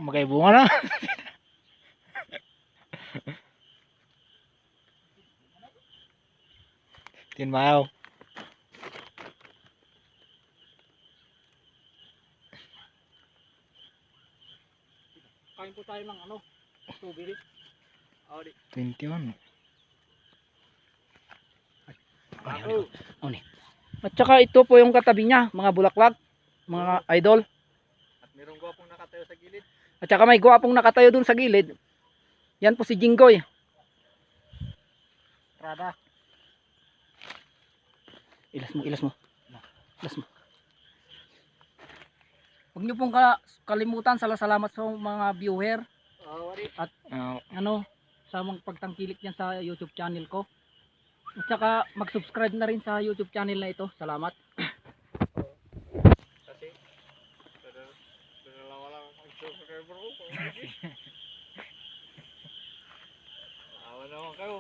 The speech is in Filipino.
Magkaibunga na. Tinmayaw. Kain po tayo ng ano, strawberry. 21. At saka ito po yung katabi niya, mga bulaklak, mga idol. At mayroong gwapong nakatayo sa gilid. At saka may gwapong nakatayo dun sa gilid. Yan po si Jinggoy. Trada. Ilas mo. Ilas mo. Huwag niyo pong kalimutan, salamat sa mga viewer. At ano, sa mga pagtangkilik niyan sa YouTube channel ko. At saka mag-subscribe na rin sa YouTube channel na ito. Salamat. Kasi dalawa lang ang subscriber ko. Awan naman kayo.